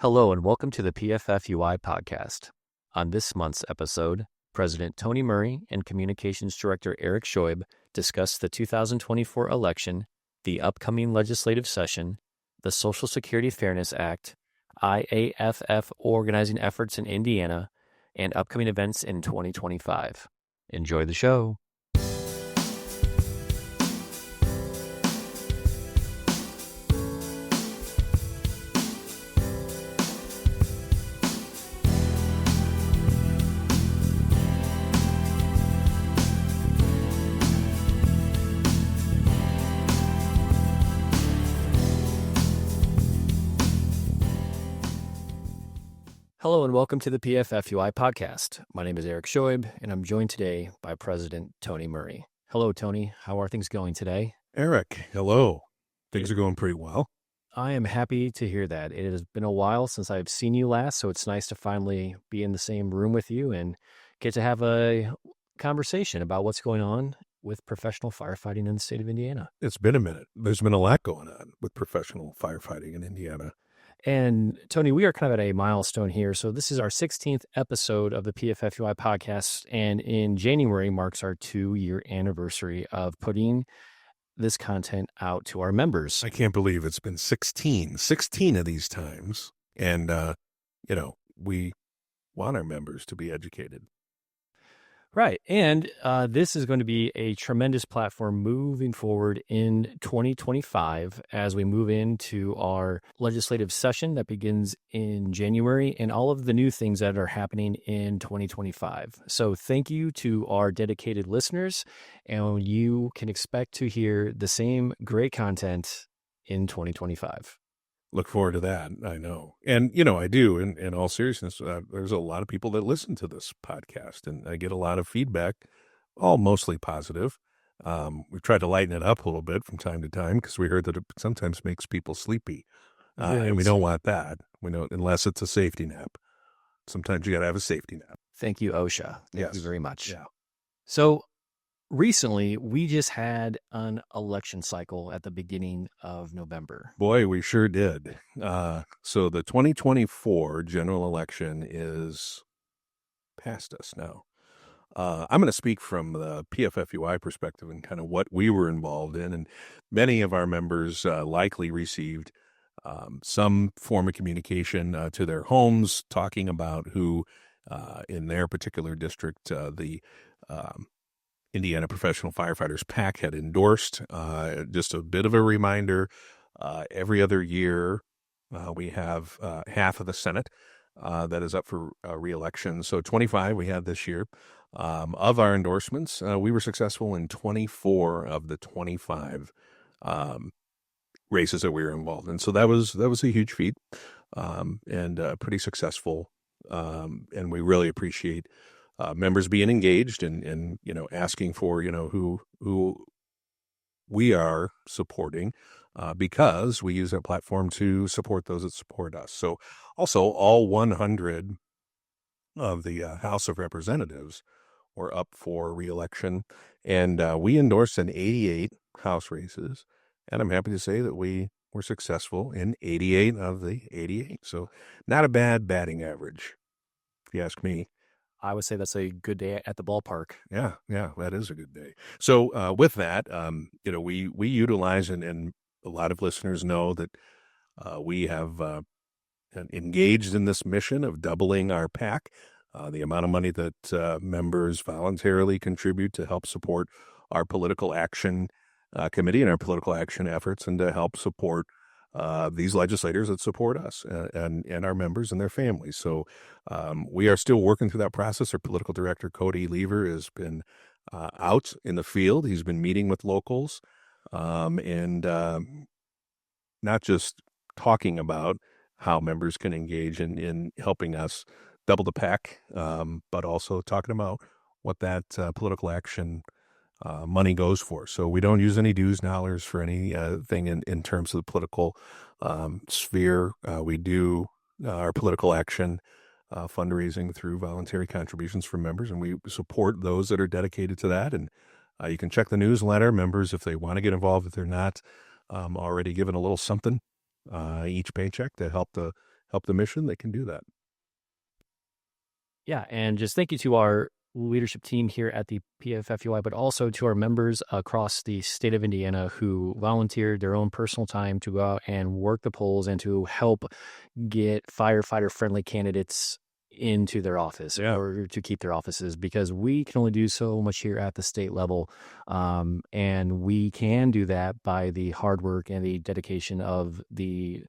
Hello and welcome to the PFFUI podcast. On this month's episode, President Tony Murray and Communications Director Erik Scheub discuss the 2024 election, the upcoming legislative session, the Social Security Fairness Act, IAFF organizing efforts in Indiana, and upcoming events in 2025. Enjoy the show. Hello and welcome to the PFFUI podcast. My name is Erik Scheub, and I'm joined today by President Tony Murray. Hello, Tony. How are things going today? Erik, hello. Things are going pretty well. I am happy to hear that. It has been a while since I've seen you last, so it's nice to finally be in the same room with you and get to have a conversation about what's going on with professional firefighting in the state of Indiana. It's been a minute. There's been a lot going on with professional firefighting in Indiana. And Tony, we are kind of at a milestone here. So this is our 16th episode of the PFFUI podcast. And in January marks our 2-year anniversary of putting this content out to our members. I can't believe it's been 16 of these times. And, we want our members to be educated. Right. And this is going to be a tremendous platform moving forward in 2025 as we move into our legislative session that begins in January and all of the new things that are happening in 2025. So thank you to our dedicated listeners, and you can expect to hear the same great content in 2025. Look forward to that. I know. And, I do. In all seriousness, there's a lot of people that listen to this podcast, and I get a lot of feedback, all mostly positive. We've tried to lighten it up a little bit from time to time because we heard that it sometimes makes people sleepy. And we don't want that. We know, unless it's a safety nap. Sometimes you got to have a safety nap. Thank you, OSHA. Thank you very much. Yeah. So recently, we just had an election cycle at the beginning of November. Boy, we sure did. So the 2024 general election is past us now. I'm going to speak from the PFFUI perspective and kind of what we were involved in. And many of our members likely received some form of communication to their homes talking about who in their particular district the Indiana Professional Firefighters PAC had endorsed. Just a bit of a reminder, every other year we have half of the Senate that is up for re-election. So 25 we had this year. Of our endorsements, we were successful in 24 of the 25 races that we were involved in. So that was a huge feat and pretty successful. And we really appreciate members being engaged and asking for, who we are supporting because we use that platform to support those that support us. So also all 100 of the House of Representatives were up for re-election, and we endorsed in 88 House races, and I'm happy to say that we were successful in 88 of the 88. So not a bad batting average, if you ask me. I would say that's a good day at the ballpark. Yeah, that is a good day. So with that, we utilize, and a lot of listeners know that we have engaged in this mission of doubling our PAC, the amount of money that members voluntarily contribute to help support our political action committee and our political action efforts, and to help support these legislators that support us and our members and their families. So we are still working through that process. Our political director, Cody Lever, has been out in the field. He's been meeting with locals and not just talking about how members can engage in helping us double the PAC, but also talking about what that political action money goes for. So we don't use any dues dollars for anything in terms of the political sphere. We do our political action fundraising through voluntary contributions from members, and we support those that are dedicated to that. And you can check the newsletter. Members, if they want to get involved, if they're not already given a little something each paycheck to help help the mission, they can do that. Yeah, and just thank you to our leadership team here at the PFFUI, but also to our members across the state of Indiana who volunteered their own personal time to go out and work the polls and to help get firefighter-friendly candidates into their office or to keep their offices, because we can only do so much here at the state level. And we can do that by the hard work and the dedication of the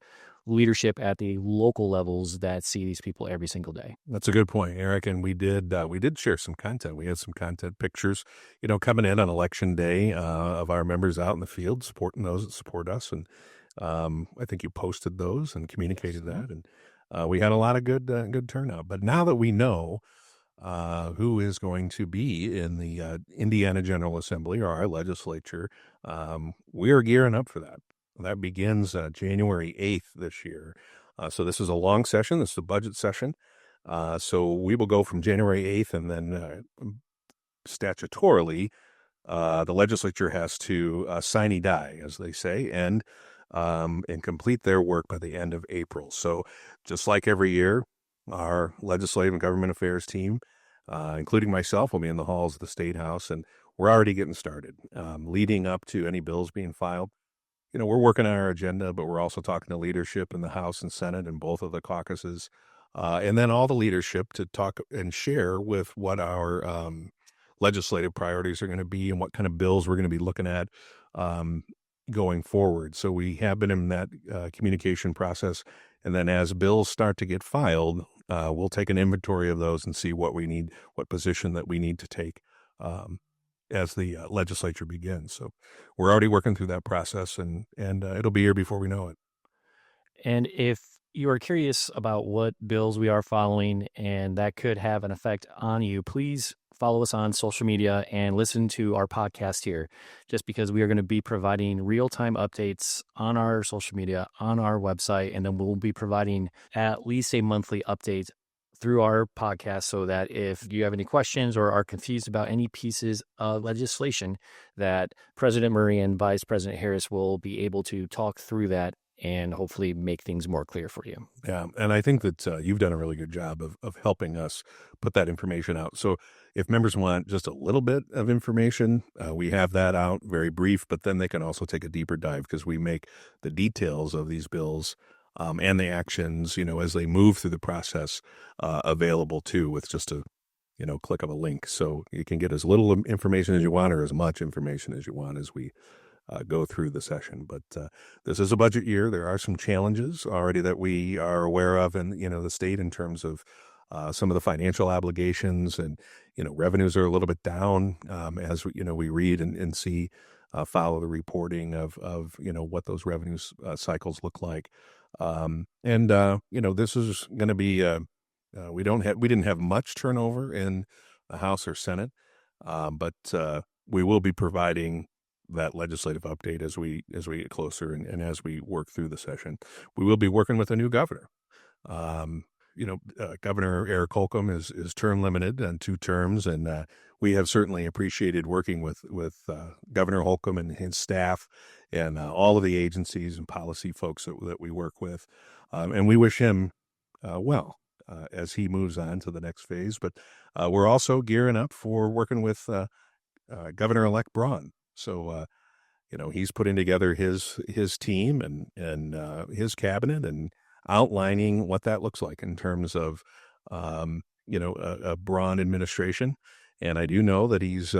leadership at the local levels that see these people every single day. That's a good point, Eric. And we did share some content. We had some content pictures, coming in on election day of our members out in the field supporting those that support us. And I think you posted those and communicated that. And we had a lot of good turnout. But now that we know who is going to be in the Indiana General Assembly or our legislature, we are gearing up for that. That begins January 8th this year. So this is a long session. This is a budget session. So we will go from January 8th, and then statutorily, the legislature has to sine die, as they say, and complete their work by the end of April. So just like every year, our legislative and government affairs team, including myself, will be in the halls of the State House, and we're already getting started, leading up to any bills being filed. We're working on our agenda, but we're also talking to leadership in the House and Senate and both of the caucuses, and then all the leadership to talk and share with what our legislative priorities are going to be and what kind of bills we're going to be looking at going forward. So we have been in that communication process, and then as bills start to get filed, we'll take an inventory of those and see what we need, what position that we need to take as the legislature begins. So we're already working through that process, and it'll be here before we know it. And if you are curious about what bills we are following and that could have an effect on you, please follow us on social media and listen to our podcast here, just because we are going to be providing real-time updates on our social media, on our website, and then we'll be providing at least a monthly update through our podcast, so that if you have any questions or are confused about any pieces of legislation, that President Murray and Vice President Harris will be able to talk through that and hopefully make things more clear for you. Yeah, and I think that you've done a really good job of helping us put that information out. So if members want just a little bit of information, we have that out, very brief, but then they can also take a deeper dive, because we make the details of these bills and the actions, as they move through the process, available too, with just a, click of a link. So you can get as little information as you want or as much information as you want as we go through the session. But this is a budget year. There are some challenges already that we are aware of in, the state, in terms of some of the financial obligations, and, revenues are a little bit down as we read and see, follow the reporting of what those revenue cycles look like. This is going to be, we didn't have much turnover in the House or Senate, but we will be providing that legislative update as we get closer and as we work through the session. We will be working with a new governor. Governor Erik is term limited on 2 terms, and we have certainly appreciated working with Governor Holcomb and his staff and all of the agencies and policy folks that we work with. And we wish him well as he moves on to the next phase. But we're also gearing up for working with Governor-elect Braun. So, he's putting together his team and his cabinet, and outlining what that looks like in terms of, a Braun administration. And I do know that he's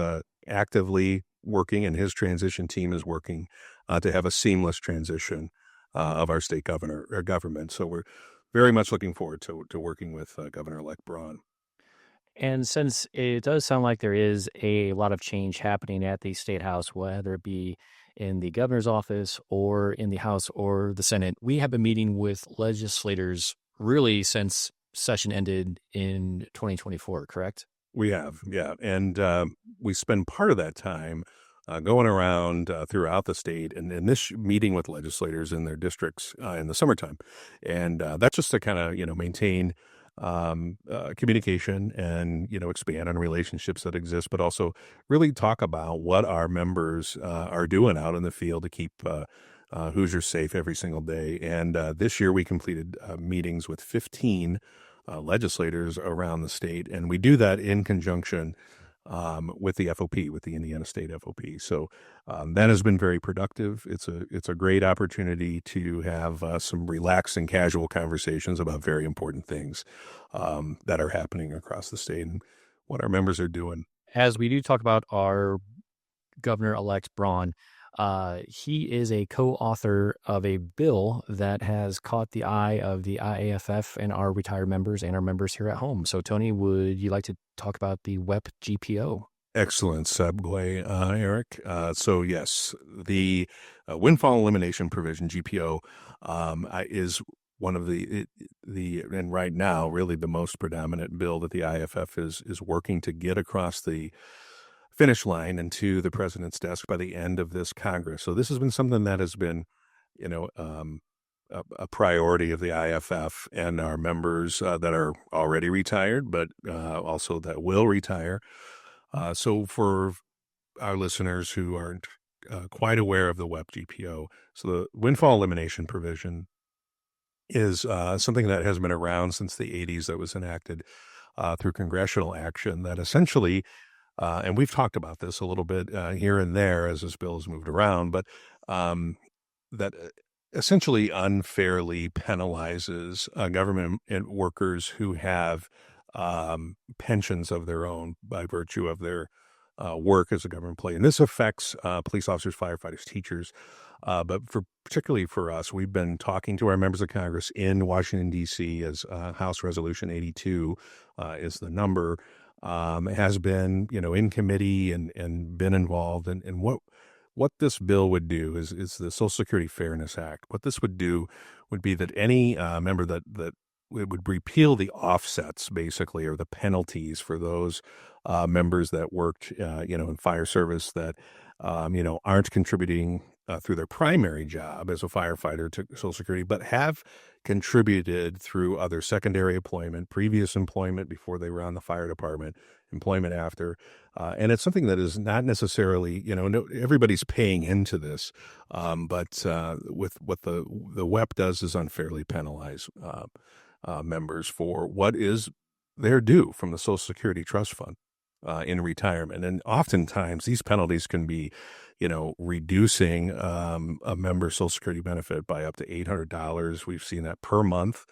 actively working, and his transition team is working to have a seamless transition of our state government. So we're very much looking forward to working with Governor-elect Braun. And since it does sound like there is a lot of change happening at the State House, whether it be in the governor's office or in the House or the Senate, we have been meeting with legislators really since session ended in 2024, correct? We have, yeah. And we spend part of that time going around throughout the state and this meeting with legislators in their districts in the summertime. And that's just to kind of, maintain communication and, expand on relationships that exist, but also really talk about what our members are doing out in the field to keep Hoosiers safe every single day. And this year we completed meetings with 15 legislators around the state, and we do that in conjunction with the FOP, with the Indiana State FOP. So that has been very productive. It's a great opportunity to have some relaxing, casual conversations about very important things that are happening across the state and what our members are doing. As we do talk about our Governor-elect Braun, he is a co-author of a bill that has caught the eye of the IAFF and our retired members and our members here at home. So, Tony, would you like to talk about the WEP GPO? Excellent segue, Eric. So yes, the windfall elimination provision (GPO) is one of and right now really the most predominant bill that the IFF is working to get across the finish line and to the president's desk by the end of this Congress. So this has been something that has been, a priority of the IFF and our members that are already retired, but also that will retire. So for our listeners who aren't quite aware of the WEP GPO, so the windfall elimination provision is something that has been around since the 80s, that was enacted through congressional action that essentially, and we've talked about this a little bit here and there as this bill has moved around, but that essentially unfairly penalizes government workers who have pensions of their own by virtue of their work as a government employee. And this affects police officers, firefighters, teachers. But particularly for us, we've been talking to our members of Congress in Washington, D.C., as House Resolution 82 is the number, has been, in committee and been involved. And what this bill would do is the Social Security Fairness Act. What this would do would be that any member that it would repeal the offsets, basically, or the penalties for those members that worked, in fire service that, aren't contributing through their primary job as a firefighter to Social Security, but have contributed through other secondary employment, previous employment before they were on the fire department, employment after. And it's something that is not necessarily, everybody's paying into this, but with what the WEP does is unfairly penalize members for what is their due from the Social Security Trust Fund in retirement. And oftentimes these penalties can be, reducing a member's Social Security benefit by up to $800. We've seen that per month,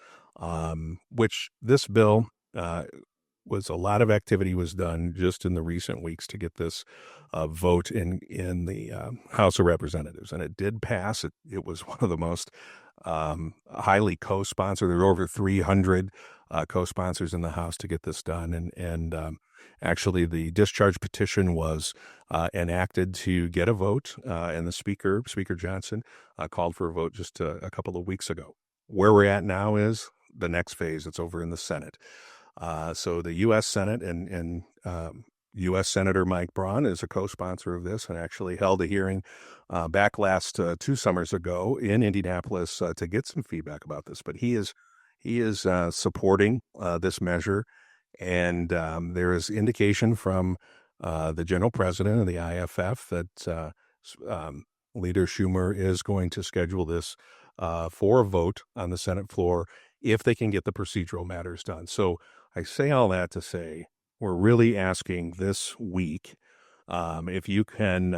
which this bill was a lot of activity was done just in the recent weeks to get this vote in the House of Representatives. And it did pass. It was one of the most highly co-sponsored. There were over 300 co-sponsors in the House to get this done. And actually, the discharge petition was enacted to get a vote, and the Speaker Johnson, called for a vote just a couple of weeks ago. Where we're at now is the next phase. It's over in the Senate. So the U.S. Senate and U.S. Senator Mike Braun is a co-sponsor of this and actually held a hearing back last 2 summers ago in Indianapolis to get some feedback about this. But he is supporting this measure, and there is indication from the General President of the IFF that Leader Schumer is going to schedule this for a vote on the Senate floor if they can get the procedural matters done. So I say all that to say we're really asking this week if you can,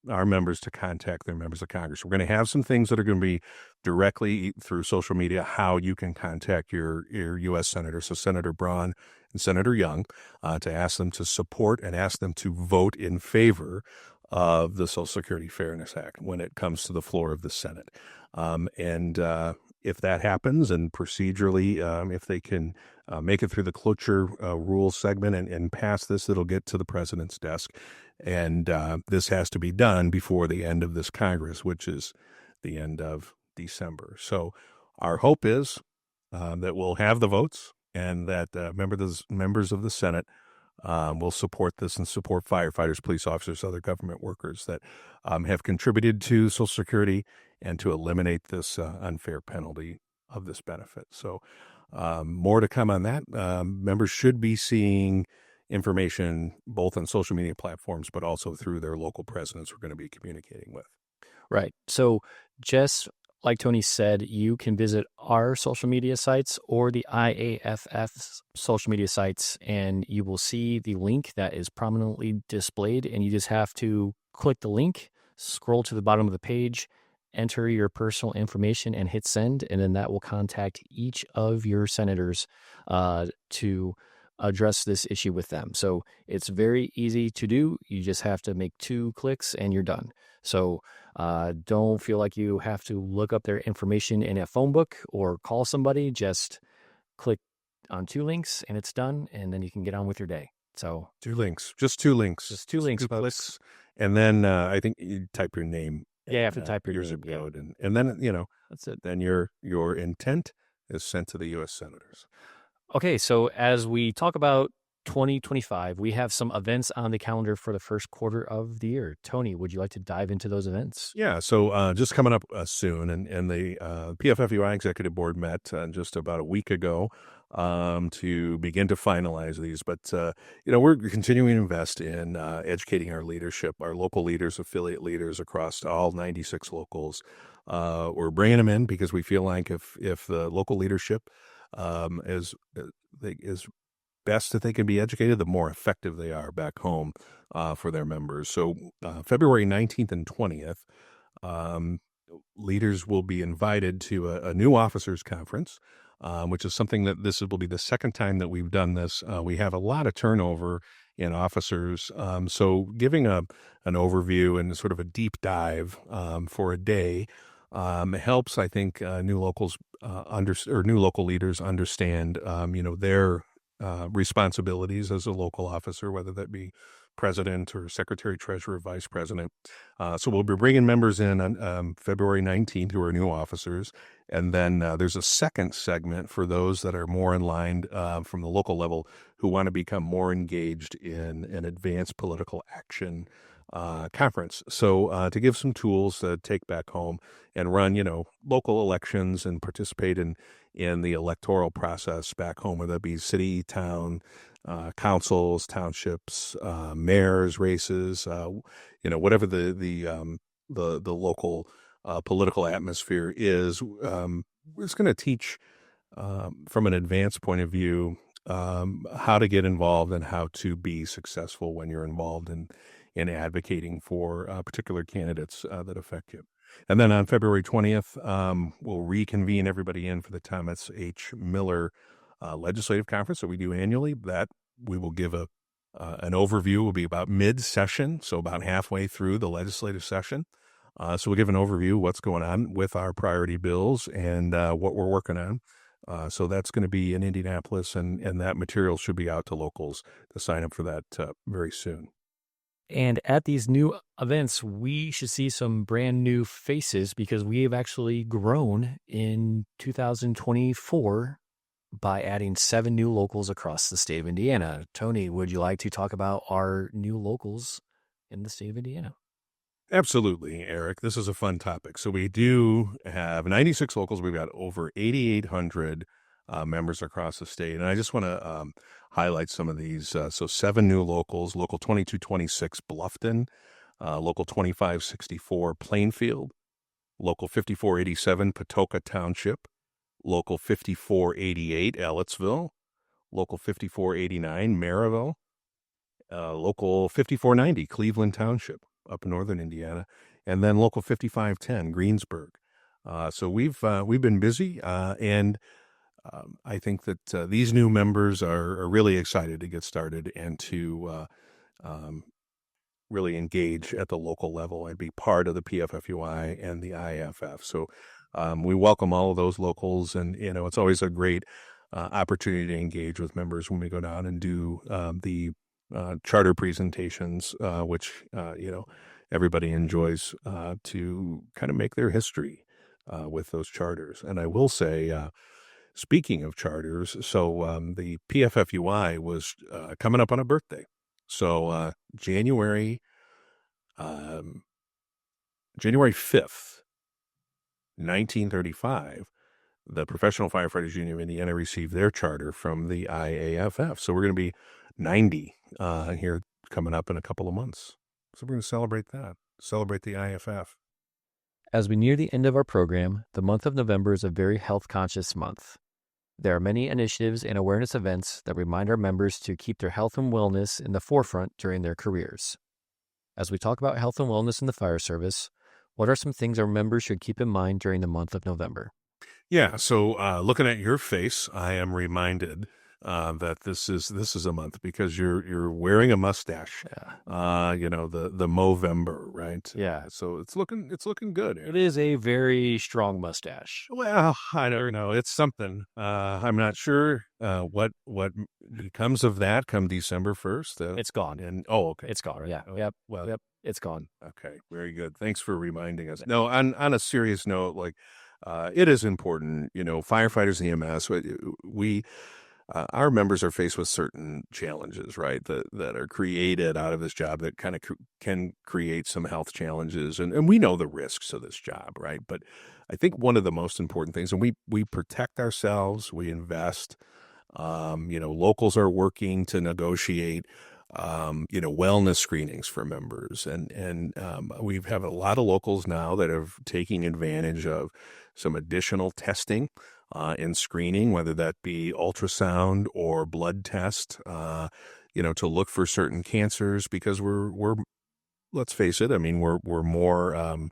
our members, to contact their members of Congress. We're going to have some things that are going to be directly through social media, how you can contact your U.S. Senator, so Senator Braun and Senator Young, to ask them to support and ask them to vote in favor of the Social Security Fairness Act when it comes to the floor of the Senate. If that happens, and procedurally, if they can make it through the cloture rules segment and pass this, it'll get to the president's desk. And this has to be done before the end of this Congress, which is the end of December. So our hope is that we'll have the votes and that members of the Senate will support this and support firefighters, police officers, other government workers that have contributed to Social Security and to eliminate this unfair penalty of this benefit. So more to come on that. Members should be seeing information both on social media platforms, but also through their local presidents we're going to be communicating with. Right. So just like Tony said, you can visit our social media sites or the IAFF's social media sites, and you will see the link that is prominently displayed. And you just have to click the link, scroll to the bottom of the page, enter your personal information, and hit send. And then that will contact each of your senators to address this issue with them. So it's very easy to do. You just have to make 2 clicks and you're done. So don't feel like you have to look up their information in a phone book or call somebody. Just click on 2 links and it's done, and then you can get on with your day. So 2 links, just 2 links, just 2 links, 2 folks. clicks, and then I think you type your name. Yeah, you have to type your name, zip yeah. code, and then That's it. then your intent is sent to the U.S. senators. Okay, so as we talk about 2025, we have some events on the calendar for the first quarter of the year. Tony, would you like to dive into those events? Yeah, so just coming up soon, and the PFFUI Executive Board met just about a week ago to begin to finalize these. But, we're continuing to invest in educating our leadership, our local leaders, affiliate leaders across all 96 locals. We're bringing them in because we feel like if the local leadership is best that they can be educated, the more effective they are back home for their members. So February 19th and 20th, leaders will be invited to a new officers conference, which is something that this will be the second time that we've done this. We have a lot of turnover in officers. So giving an overview and sort of a deep dive for a day helps, I think, new locals new local leaders understand, their responsibilities as a local officer, whether that be president or secretary, treasurer, vice president. So we'll be bringing members in on February 19th who are new officers. And then there's a second segment for those that are more in line from the local level who want to become more engaged in an advanced political action conference. So to give some tools to take back home and run, local elections and participate in the electoral process back home, whether that be city, town, councils, townships, mayors, races, whatever the local political atmosphere is. It's going to teach from an advanced point of view how to get involved and how to be successful when you're involved in advocating for particular candidates that affect you. And then on February 20th, we'll reconvene everybody in for the Thomas H. Miller Legislative Conference that we do annually. That we will give an overview. Will be about mid-session, so about halfway through the legislative session. So we'll give an overview of what's going on with our priority bills and what we're working on. So that's going to be in Indianapolis, and that material should be out to locals to sign up for that very soon. And at these new events, we should see some brand new faces because we have actually grown in 2024 by adding 7 new locals across the state of Indiana. Tony, would you like to talk about our new locals in the state of Indiana? Absolutely, Eric. This is a fun topic. So we do have 96 locals. We've got over 8,800 members across the state. And I just want to highlight some of these. So 7 new locals: Local 2226 Bluffton, Local 2564 Plainfield, Local 5487 Patoka Township, Local 5488 Ellettsville, Local 5489 Maryville, Local 5490 Cleveland Township up in northern Indiana, and then Local 5510 Greensburg. So we've been busy, and I think that these new members are really excited to get started and to really engage at the local level and be part of the PFFUI and the IAFF. So we welcome all of those locals, and it's always a great opportunity to engage with members when we go down and do the charter presentations, which everybody enjoys to kind of make their history with those charters. And I will say, speaking of charters, so the PFFUI was coming up on a birthday. So January 5th, 1935, the Professional Firefighters Union of Indiana received their charter from the IAFF. So we're going to be 90 here coming up in a couple of months. So we're going to celebrate that, celebrate the IAFF. As we near the end of our program, the month of November is a very health-conscious month. There are many initiatives and awareness events that remind our members to keep their health and wellness in the forefront during their careers. As we talk about health and wellness in the fire service, what are some things our members should keep in mind during the month of November? Yeah. So looking at your face, I am reminded that this is a month because you're wearing a mustache. Yeah. The Movember, right? Yeah. So it's looking good. It is a very strong mustache. Well, I don't know. It's something. I'm not sure what becomes of that come December 1st. It's gone. And oh, okay. It's gone. Yeah. Oh, Yep. well, Yep. It's gone. okay, very good. Thanks for reminding us. No, on a serious note, like it is important. Firefighters, EMS, we our members are faced with certain challenges, right? That are created out of this job that kind of can create some health challenges, and we know the risks of this job, right? But I think one of the most important things, and we protect ourselves, we invest. Locals are working to negotiate, wellness screenings for members. And we have a lot of locals now that are taking advantage of some additional testing and screening, whether that be ultrasound or blood test, to look for certain cancers because we're let's face it, I mean, we're more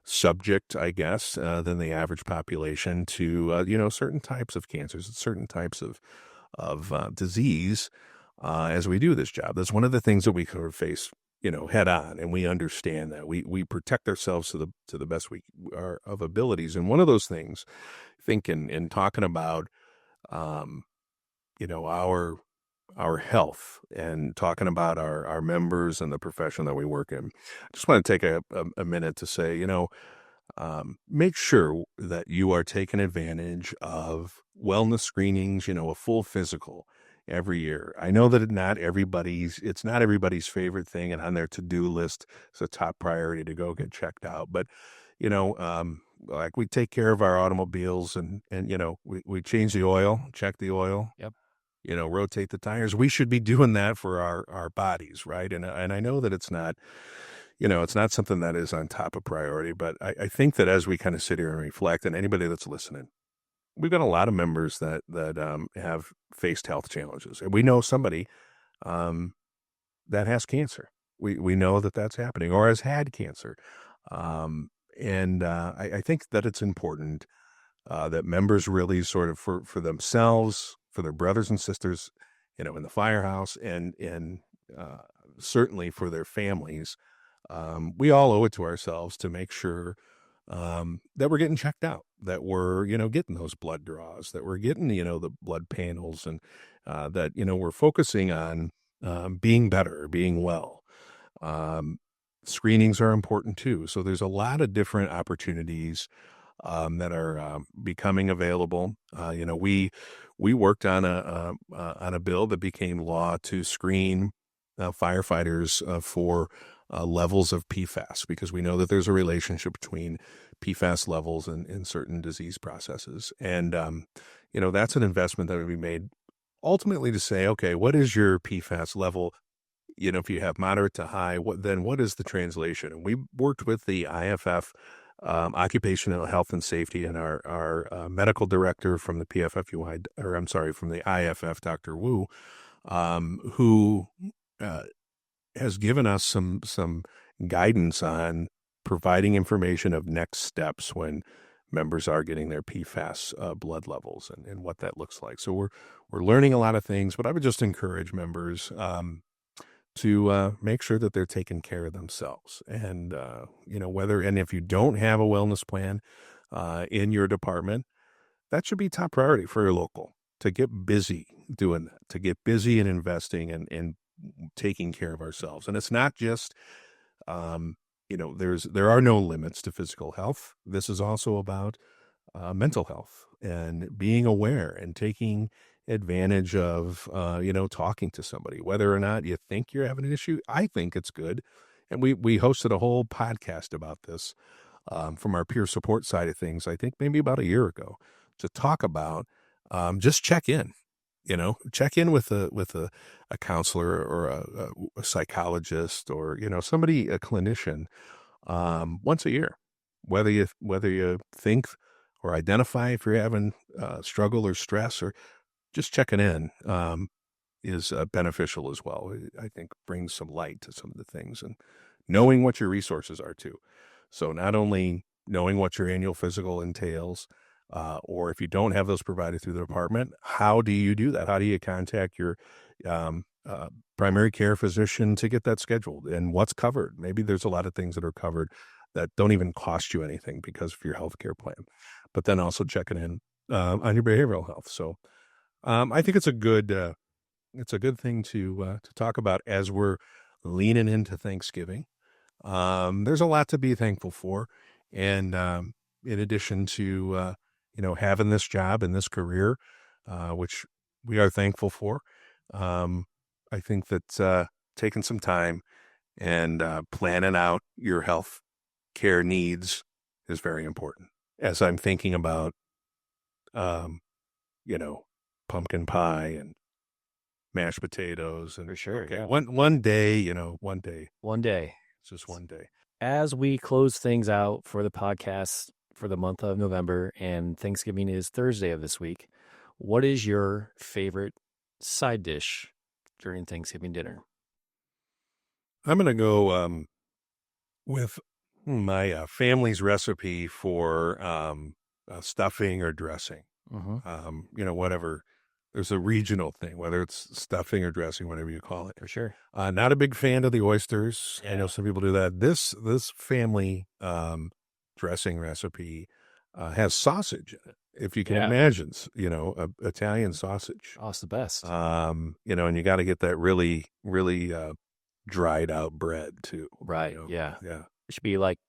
subject, I guess, than the average population to, certain types of cancers, certain types of disease as we do this job. That's one of the things that we sort of face, head on, and we understand that we protect ourselves to the best we are of abilities. And one of those things, I think, in talking about, our health and talking about our members and the profession that we work in, I just want to take a minute to say, make sure that you are taking advantage of wellness screenings, a full physical every year. I know that it's not everybody's favorite thing, and on their to-do list, it's a top priority to go get checked out. But, like we take care of our automobiles and we change the oil, check the oil. Yep. Rotate the tires. We should be doing that for our bodies, right? And I know that it's not, it's not something that is on top of priority, but I think that as we kind of sit here and reflect, and anybody that's listening, we've got a lot of members that have faced health challenges, and we know somebody that has cancer. We know that that's happening or has had cancer, and I think that it's important that members really sort of for themselves, for their brothers and sisters, in the firehouse, and certainly for their families. We all owe it to ourselves to make sure that we're getting checked out, that we're, getting those blood draws, that we're getting, the blood panels, and that, we're focusing on being better, being well. Screenings are important too. So there's a lot of different opportunities that are becoming available. We worked on a bill that became law to screen firefighters for levels of PFAS, because we know that there's a relationship between PFAS levels and certain disease processes. And, that's an investment that would be made ultimately to say, okay, what is your PFAS level? If you have moderate to high, what is the translation? And we worked with the IAFF, Occupational Health and Safety, and our medical director from the from the IAFF, Dr. Wu, who has given us some guidance on providing information of next steps when members are getting their PFAS blood levels and what that looks like. So we're learning a lot of things, but I would just encourage members to make sure that they're taking care of themselves. And, if you don't have a wellness plan in your department, that should be top priority for your local, to get busy doing that, to get busy in investing and taking care of ourselves. And it's not just, there are no limits to physical health. This is also about mental health and being aware and taking advantage of, talking to somebody, whether or not you think you're having an issue. I think it's good. And we hosted a whole podcast about this from our peer support side of things, I think maybe about a year ago, to talk about just check in. Check in with a counselor or a psychologist or, somebody, a clinician, once a year, whether you think or identify if you're having struggle or stress, or just checking in, is beneficial as well. I think brings some light to some of the things, and knowing what your resources are too. So not only knowing what your annual physical entails, or if you don't have those provided through the department, how do you do that? How do you contact your primary care physician to get that scheduled, and what's covered? Maybe there's a lot of things that are covered that don't even cost you anything because of your healthcare plan, but then also checking in on your behavioral health. So I think it's a good thing to talk about as we're leaning into Thanksgiving. There's a lot to be thankful for, and in addition to having this job and this career, which we are thankful for, I think that taking some time and planning out your health care needs is very important. As I'm thinking about, pumpkin pie and mashed potatoes, and For sure, okay, yeah. one day, One day. it's just one day. As we close things out for the podcast for the month of November, and Thanksgiving is Thursday of this week, what is your favorite side dish during Thanksgiving dinner? I'm gonna go with my family's recipe for stuffing or dressing. Whatever. There's a regional thing, whether it's stuffing or dressing, whatever you call it. For sure. Not a big fan of the oysters. I know Yeah. some people do that. This family dressing recipe has sausage in it. If you can Yeah. imagine, Italian sausage. Oh, it's the best. And you got to get that really, really dried out bread too. Right. Yeah. Yeah. It should be like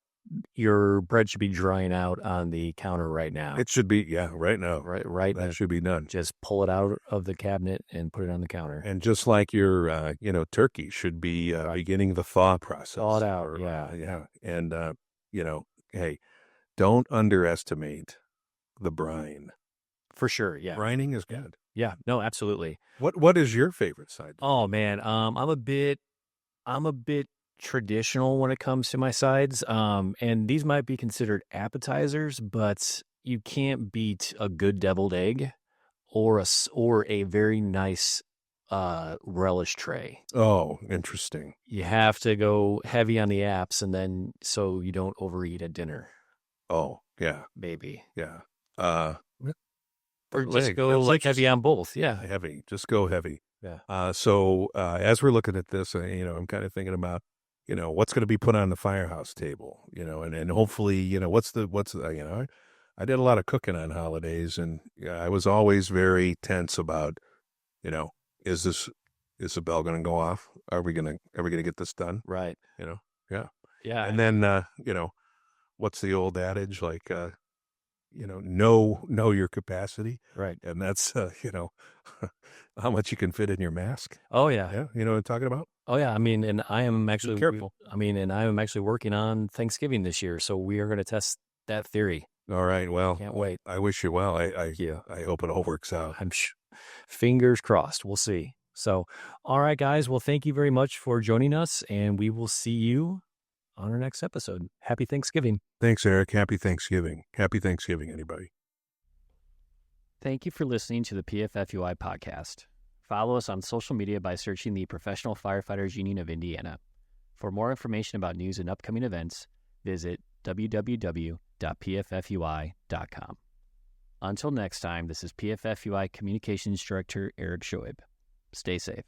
your bread should be drying out on the counter right now. It should be, right now. Right. That should be done. Just pull it out of the cabinet and put it on the counter. And just like your, turkey should be beginning the thaw process. Thawed out, yeah. Yeah. And, hey, don't underestimate the brine. For sure, yeah. Brining is good. Yeah, no, absolutely. What is your favorite side? Oh man, I'm a bit traditional when it comes to my sides. And these might be considered appetizers, but you can't beat a good deviled egg or a very nice relish tray. Oh, interesting. You have to go heavy on the apps, and then so you don't overeat at dinner. Oh, yeah. Maybe. Yeah. Or just go like heavy on both. Yeah. Heavy. Just go heavy. Yeah. So as we're looking at this, I'm kind of thinking about, what's going to be put on the firehouse table, and hopefully, I did a lot of cooking on holidays, and I was always very tense about, is the bell going to go off? Are we going to get this done? Right. Yeah. Yeah. And then, what's the old adage? Like, know your capacity. Right. And that's, how much you can fit in your mask. Oh yeah. Yeah. You know what I'm talking about? Oh yeah. I mean, and I am actually Be careful. and I am actually working on Thanksgiving this year, so we are going to test that theory. All right. Well, Can't wait. I wish you well. I hope it all works out. Fingers crossed. We'll see. So, all right, guys. Well, thank you very much for joining us, and we will see you on our next episode. Happy Thanksgiving. Thanks, Eric. Happy Thanksgiving. Happy Thanksgiving, anybody. Thank you for listening to the PFFUI podcast. Follow us on social media by searching the Professional Firefighters Union of Indiana. For more information about news and upcoming events, visit www.pffui.com. Until next time, this is PFFUI Communications Director Erik Scheub. Stay safe.